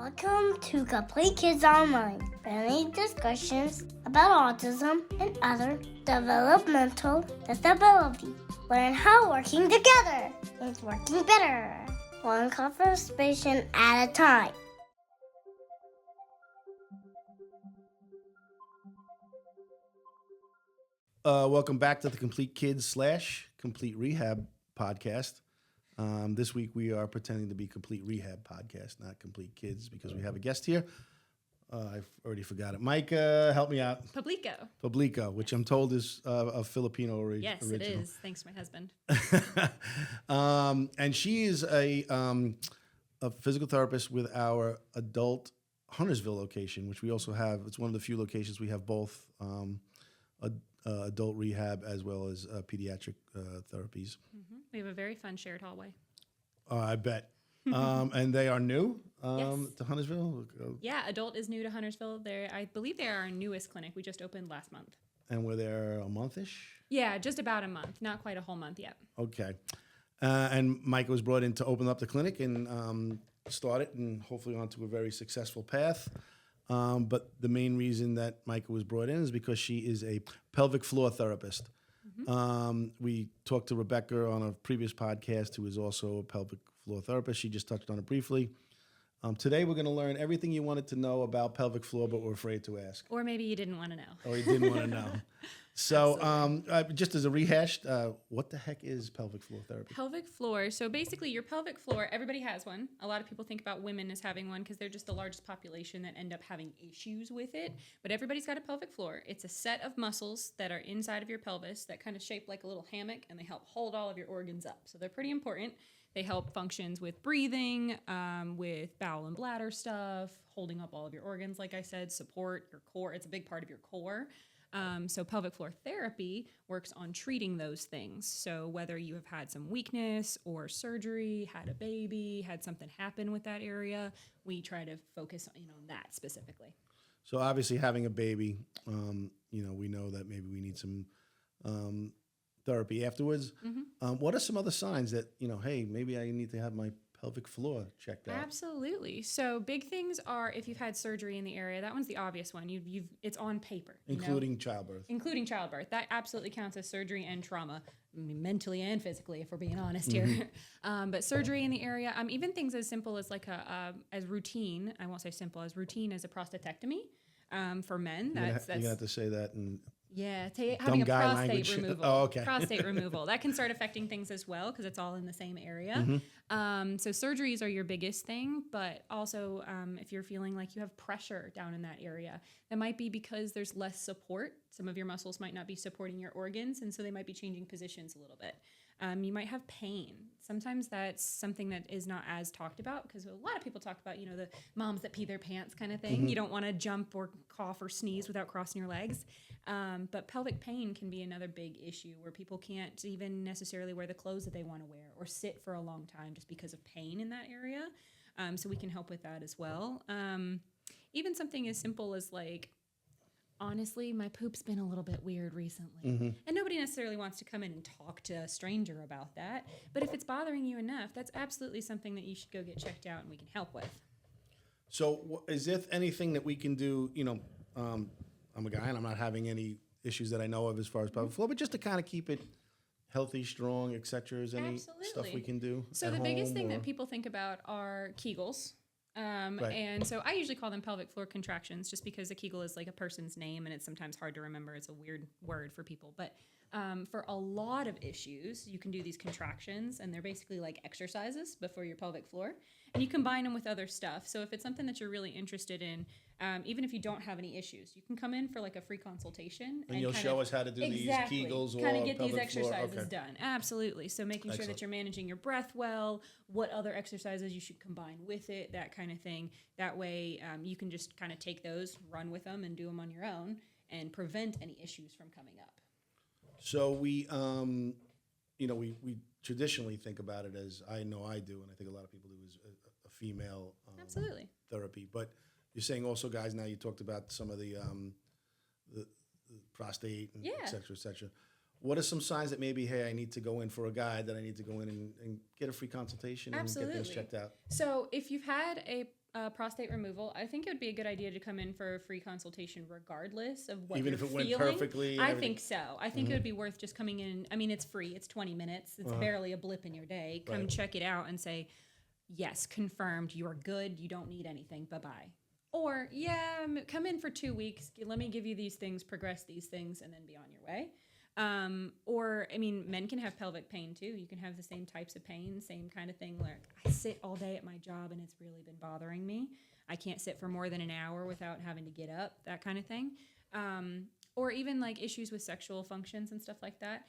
Welcome to Compleat Kidz Online, friendly discussions about autism and other developmental disabilities. Learn how working together is working better, one conversation at a time. Welcome back to the Compleat Kidz / Compleat Rehab podcast. This week we are pretending to be Compleat Rehab podcast, not Compleat Kidz, because we have a guest here. I've already forgot it. Myka, help me out. Publico, which I'm told is of Filipino original. Yes, it is. Thanks to my husband. And she is a physical therapist with our adult Huntersville location, which we also have. It's one of the few locations we have both adult rehab as well as pediatric therapies. Mm-hmm. We have a very fun shared hallway. I bet. And they are new Yes. to Huntersville? Yeah, adult is new to Huntersville. I believe they are our newest clinic. We just opened last month. And we're there a month-ish? Yeah, just about a month. Not quite a whole month yet. Okay. And Myka was brought in to open up the clinic and start it and hopefully onto a very successful path. But the main reason that Myka was brought in is because she is a pelvic floor therapist. Mm-hmm. We talked to Rebecca on a previous podcast, who is also a pelvic floor therapist. She just touched on it briefly. Today we're going to learn everything you wanted to know about pelvic floor, but were afraid to ask. Or maybe you didn't want to know. Or you didn't want to know. So just as a rehash, what the heck is pelvic floor therapy? Pelvic floor. So basically your pelvic floor, everybody has one. A lot of people think about women as having one because they're just the largest population that end up having issues with it. But everybody's got a pelvic floor. It's a set of muscles that are inside of your pelvis that kind of shape like a little hammock, and they help hold all of your organs up. So they're pretty important. They help functions with breathing, with bowel and bladder stuff, holding up all of your organs, like I said, support your core. It's a big part of your core. So pelvic floor therapy works on treating those things. So whether you have had some weakness or surgery, had a baby, had something happen with that area, we try to focus on that specifically. So obviously having a baby, we know that maybe we need some therapy afterwards. Mm-hmm. What are some other signs that, hey, maybe I need to have my pelvic floor checked out? Absolutely. So big things are if you've had surgery in the area. That one's the obvious one. It's on paper. Including childbirth. Including childbirth. That absolutely counts as surgery and trauma, mentally and physically, if we're being honest here. Mm-hmm. But surgery in the area, even things as simple as as routine. I won't say simple, as routine as a prostatectomy for men. You're going to have to say that in... Yeah, having a prostate language. removal. Oh, okay. Prostate removal. That can start affecting things as well because it's all in the same area. Mm-hmm. So surgeries are your biggest thing, but also if you're feeling like you have pressure down in that area, that might be because there's less support. Some of your muscles might not be supporting your organs, and so they might be changing positions a little bit. You might have pain. Sometimes that's something that is not as talked about because a lot of people talk about, the moms that pee their pants kind of thing. Mm-hmm. You don't want to jump or cough or sneeze without crossing your legs. But pelvic pain can be another big issue where people can't even necessarily wear the clothes that they want to wear or sit for a long time just because of pain in that area. So we can help with that as well. Even something as simple as honestly, my poop's been a little bit weird recently. Mm-hmm. And nobody necessarily wants to come in and talk to a stranger about that. But if it's bothering you enough, that's absolutely something that you should go get checked out and we can help with. So is there anything that we can do, I'm a guy and I'm not having any issues that I know of as far as pelvic floor, but just to kind of keep it healthy, strong, et cetera, is any stuff we can do? So the biggest thing that people think about are Kegels. Right. And so I usually call them pelvic floor contractions just because a Kegel is like a person's name and it's sometimes hard to remember. It's a weird word for people. But for a lot of issues, you can do these contractions, and they're basically like exercises before your pelvic floor. And you combine them with other stuff. So if it's something that you're really interested in, even if you don't have any issues, you can come in for like a free consultation. And you'll show us how to do these Kegels or kind of get these pelvic floor. exercises done. Absolutely. So making sure that you're managing your breath well, what other exercises you should combine with it, that kind of thing. That way you can just kind of take those, run with them, and do them on your own and prevent any issues from coming up. So we traditionally think about it as, I know I do, and I think a lot of people do, as a female absolutely therapy. But you're saying also, guys, now you talked about some of the prostate and et cetera. What are some signs that maybe, hey, I need to go in for a guide, that I need to go in and get a free consultation and get things checked out? So if you've had a prostate removal, I think it would be a good idea to come in for a free consultation regardless of what Even you're if it went feeling. perfectly? I think so. I think it would be worth just coming in. I mean, it's free. It's 20 minutes. It's barely a blip in your day. Come check it out and say, yes, confirmed, you're good. You don't need anything. Bye-bye. Or, yeah, come in for 2 weeks. Let me give you these things, progress these things, and then be on your way. Or, I mean, men can have pelvic pain too. You can have the same types of pain, same kind of thing. Like, I sit all day at my job and it's really been bothering me. I can't sit for more than an hour without having to get up, that kind of thing. Or even like issues with sexual functions and stuff like that.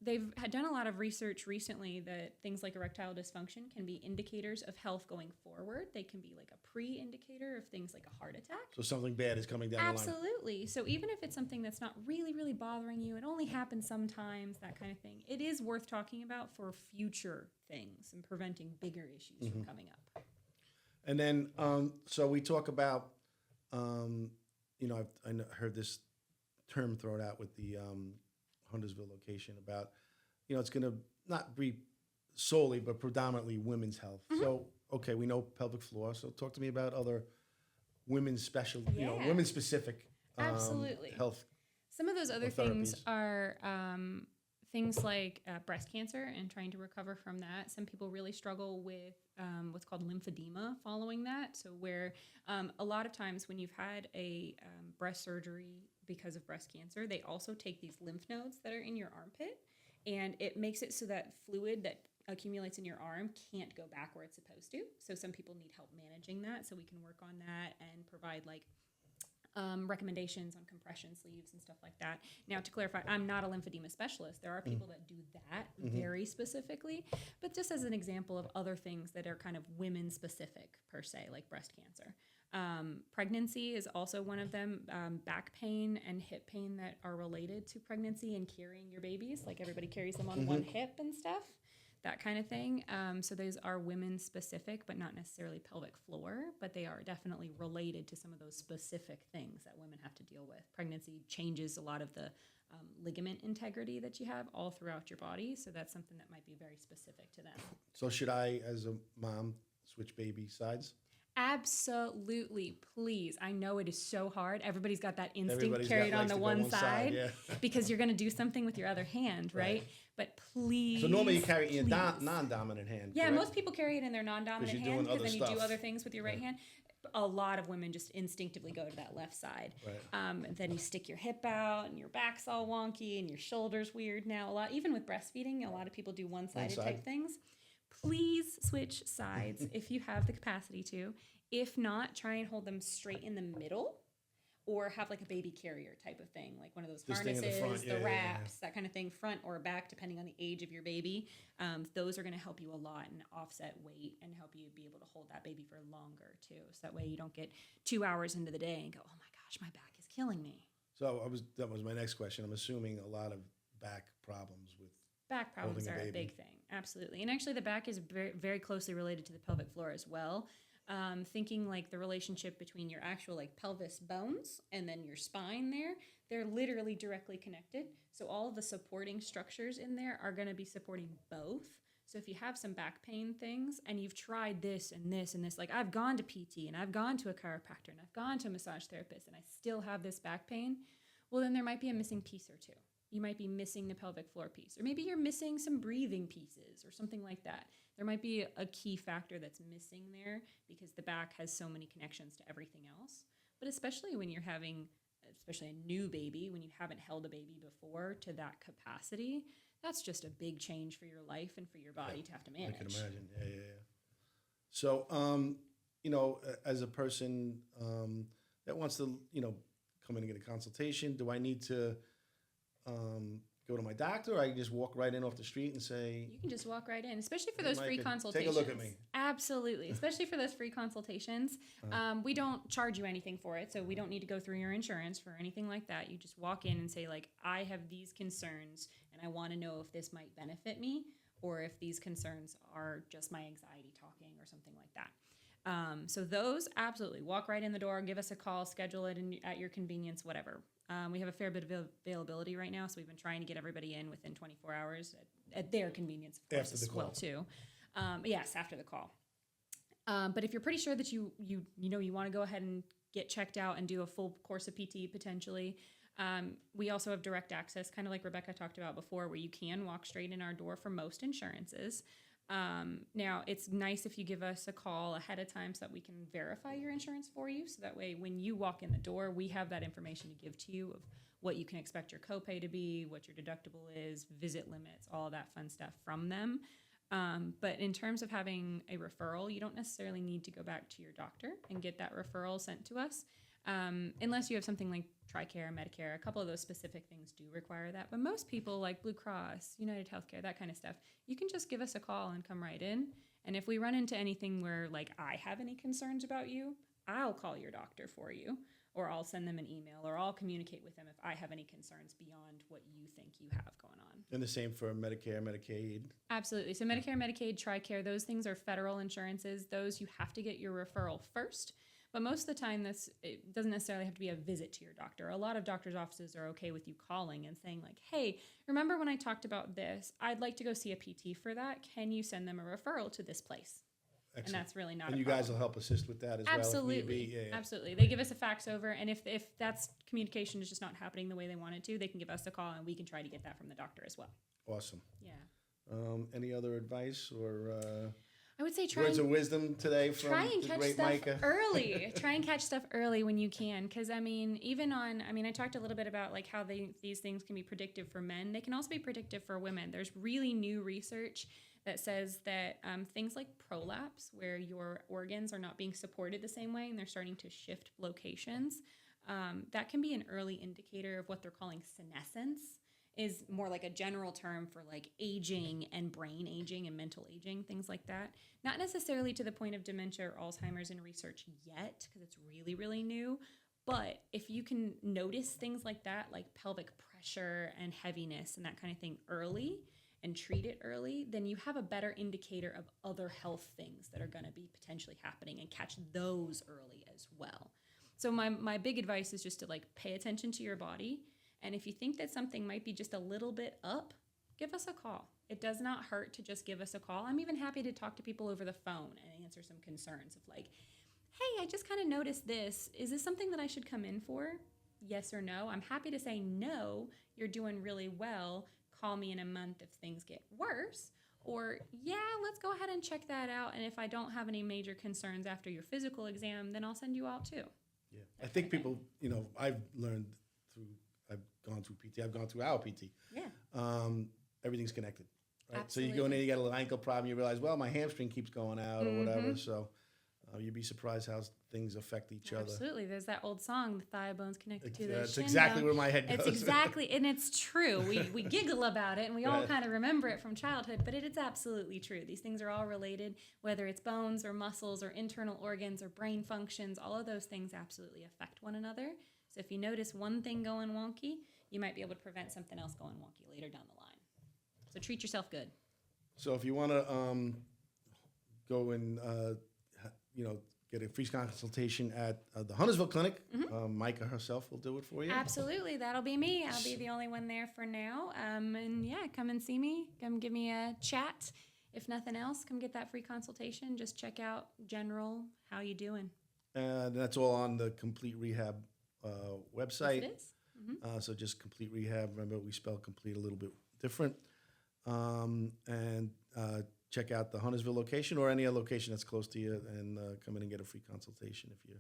They've done a lot of research recently that things like erectile dysfunction can be indicators of health going forward. They can be like a pre-indicator of things like a heart attack. So something bad is coming down the line. Absolutely. So even if it's something that's not really, really bothering you, it only happens sometimes, that kind of thing, it is worth talking about for future things and preventing bigger issues from coming up. And then, so we talk about, you know, I heard this term thrown out with the Huntersville location about, you know, it's going to not be solely, but predominantly women's health. So, okay, we know pelvic floor. So talk to me about other women's special, you know, women specific Absolutely. health. Some of those other things are things like breast cancer and trying to recover from that. Some people really struggle with what's called lymphedema following that. So where a lot of times when you've had a breast surgery because of breast cancer, they also take these lymph nodes that are in your armpit, and it makes it so that fluid that accumulates in your arm can't go back where it's supposed to. So some people need help managing that. So we can work on that and provide like recommendations on compression sleeves and stuff like that. Now, to clarify, I'm not a lymphedema specialist. There are people that do that very specifically, but just as an example of other things that are kind of women specific per se, like breast cancer. Pregnancy is also one of them. Back pain and hip pain that are related to pregnancy and carrying your babies, like everybody carries them on one hip and stuff. That kind of thing. So those are women specific, but not necessarily pelvic floor, but they are definitely related to some of those specific things that women have to deal with. Pregnancy changes a lot of the ligament integrity that you have all throughout your body. So that's something that might be very specific to them. So should I, as a mom, switch baby sides? Absolutely, please. I know it is so hard. Everybody's got that instinct carried on the one side because you're going to do something with your other hand, right? But please. So normally you carry it in your non-dominant hand. Yeah, correct? most people carry it in their non-dominant hand because then you do other things with your right hand. A lot of women just instinctively go to that left side. Right. Then you stick your hip out and your back's all wonky and your shoulder's weird now. Even with breastfeeding, a lot of people do one-sided type things. Please switch sides if you have the capacity to. If not, try and hold them straight in the middle or have like a baby carrier type of thing, like one of those harnesses, the wraps, that kind of thing, front or back, depending on the age of your baby. Those are going to help you a lot and offset weight and help you be able to hold that baby for longer too. So that way you don't get 2 hours into the day and go, oh my gosh, my back is killing me. So that was my next question. I'm assuming a lot of back problems with back problems are a big thing. Absolutely. And actually the back is very, very closely related to the pelvic floor as well. Thinking like the relationship between your actual like pelvis bones and then your spine there, they're literally directly connected. So all of the supporting structures in there are going to be supporting both. So if you have some back pain things and you've tried this and this and this, like I've gone to PT and I've gone to a chiropractor and I've gone to a massage therapist and I still have this back pain, well, then there might be a missing piece or two. You might be missing the pelvic floor piece, or maybe you're missing some breathing pieces or something like that. There might be a key factor that's missing there because the back has so many connections to everything else. But especially when you're having, especially a new baby, when you haven't held a baby before to that capacity, that's just a big change for your life and for your body to have to manage. I can imagine. Yeah. So, you know, as a person that wants to, you know, come in and get a consultation, do I need to go to my doctor, or I can just walk right in off the street and say... You can just walk right in, especially for those free consultations. Take a look at me. Absolutely, especially for those free consultations. We don't charge you anything for it, so we don't need to go through your insurance for anything like that. You just walk in and say, like, I have these concerns, and I want to know if this might benefit me, or if these concerns are just my anxiety talking or something like that. So those, absolutely. Walk right in the door, give us a call, schedule it at your convenience, whatever. We have a fair bit of availability right now, so we've been trying to get everybody in within 24 hours at their convenience, of course, after the call. Well, too. Yes, after the call. But if you're pretty sure that you want to go ahead and get checked out and do a full course of PT potentially, we also have direct access, kind of like Rebecca talked about before, where you can walk straight in our door for most insurances. Now, it's nice if you give us a call ahead of time so that we can verify your insurance for you. So that way, when you walk in the door, we have that information to give to you of what you can expect your copay to be, what your deductible is, visit limits, all of that fun stuff from them. But in terms of having a referral, you don't necessarily need to go back to your doctor and get that referral sent to us. Unless you have something like TRICARE, Medicare, a couple of those specific things do require that. But most people like Blue Cross, United Healthcare, that kind of stuff, you can just give us a call and come right in. And if we run into anything where like I have any concerns about you, I'll call your doctor for you, or I'll send them an email, or I'll communicate with them if I have any concerns beyond what you think you have going on. And the same for Medicare, Medicaid? Absolutely. So Medicare, Medicaid, TRICARE, those things are federal insurances. Those you have to get your referral first. But most of the time, it doesn't necessarily have to be a visit to your doctor. A lot of doctors' offices are okay with you calling and saying like, hey, remember when I talked about this? I'd like to go see a PT for that. Can you send them a referral to this place? Excellent. And that's really not a problem. And you guys will help assist with that as Absolutely. well? Absolutely. Yeah. Absolutely. They give us a fax over, and if that's communication is just not happening the way they want it to, they can give us a call, and we can try to get that from the doctor as well. Awesome. Yeah. Any other advice or... I would say words of wisdom today from the great Myka. Early. Try and catch stuff early when you can. Because, I talked a little bit about like how these things can be predictive for men. They can also be predictive for women. There's really new research that says that things like prolapse, where your organs are not being supported the same way and they're starting to shift locations, that can be an early indicator of what they're calling senescence. Is more like a general term for like aging and brain aging and mental aging, things like that. Not necessarily to the point of dementia or Alzheimer's in research yet, because it's really, really new. But if you can notice things like that, like pelvic pressure and heaviness and that kind of thing early and treat it early, then you have a better indicator of other health things that are going to be potentially happening and catch those early as well. So my big advice is just to like pay attention to your body. And if you think that something might be just a little bit up, give us a call. It does not hurt to just give us a call. I'm even happy to talk to people over the phone and answer some concerns of like, hey, I just kind of noticed this. Is this something that I should come in for? Yes or no? I'm happy to say no, you're doing really well. Call me in a month if things get worse. Or, yeah, let's go ahead and check that out. And if I don't have any major concerns after your physical exam, then I'll send you out too. Yeah, I think people, I've learned I've gone through PT. I've gone through our PT. Yeah. Everything's connected. Right? Absolutely. So you go in there, you got a little ankle problem, you realize, well, my hamstring keeps going out or whatever. So you'd be surprised how things affect each other. Absolutely. There's that old song, the thigh bone's connected to the That's shin exactly bone. where my head goes. It's exactly, and it's true. We giggle about it, and we all kind of remember it from childhood, but it is absolutely true. These things are all related, whether it's bones or muscles or internal organs or brain functions. All of those things absolutely affect one another. So if you notice one thing going wonky, you might be able to prevent something else going wonky later down the line. So treat yourself good. So if you want to go and get a free consultation at the Huntersville clinic, Myka herself will do it for you. Absolutely, that'll be me. I'll be the only one there for now. And yeah, come and see me. Come give me a chat. If nothing else, come get that free consultation. Just check out general, how you doing. And that's all on the Compleat Rehab website. Yes, it is. So just Compleat Rehab. Remember, we spell complete a little bit different. And check out the Huntersville location or any other location that's close to you, and come in and get a free consultation if you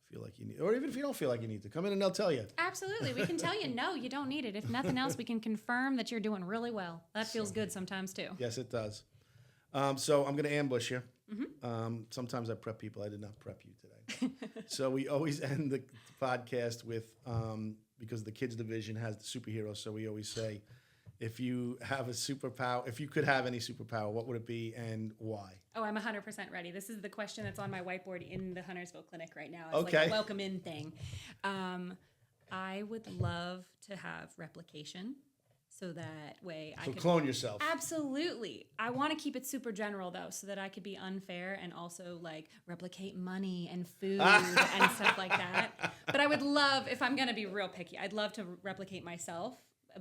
feel like you need, or even if you don't feel like you need to. Come in and they'll tell you. Absolutely. We can tell you, no, you don't need it. If nothing else, we can confirm that you're doing really well. That feels good sometimes too. Yes, it does. So I'm going to ambush you. Sometimes I prep people. I did not prep you today. So we always end the podcast with, because the kids division has the superheroes, so we always say, if you have a superpower, if you could have any superpower, what would it be and why? Oh, I'm 100% ready. This is the question that's on my whiteboard in the Huntersville clinic right now. It's okay. like a welcome in thing. I would love to have replication. So that way I can clone yourself. Absolutely. I want to keep it super general though, so that I could be unfair and also like replicate money and food and stuff like that. But I would love, if I'm going to be real picky, I'd love to replicate myself.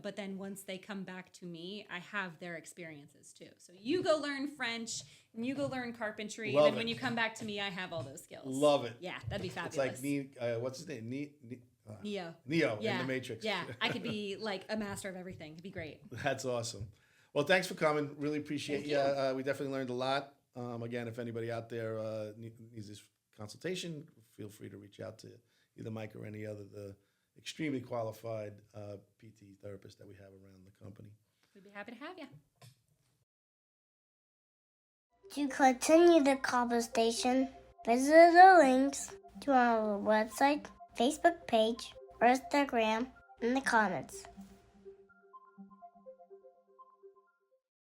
But then once they come back to me, I have their experiences too. So you go learn French and you go learn carpentry. Love and then it. when you come back to me, I have all those skills. Love it. Yeah, that'd be fabulous. It's like, what's his name? Neo. Neo Yeah. in The Matrix. Yeah, I could be like a master of everything. It'd be great. That's awesome. Well, thanks for coming. Really appreciate Thank you. We definitely learned a lot. Again, if anybody out there needs this consultation, feel free to reach out to either Mike or any other the extremely qualified PT therapist that we have around the company. We'd be happy to have you. To continue the conversation, visit the links to our website, Facebook page, or Instagram in the comments.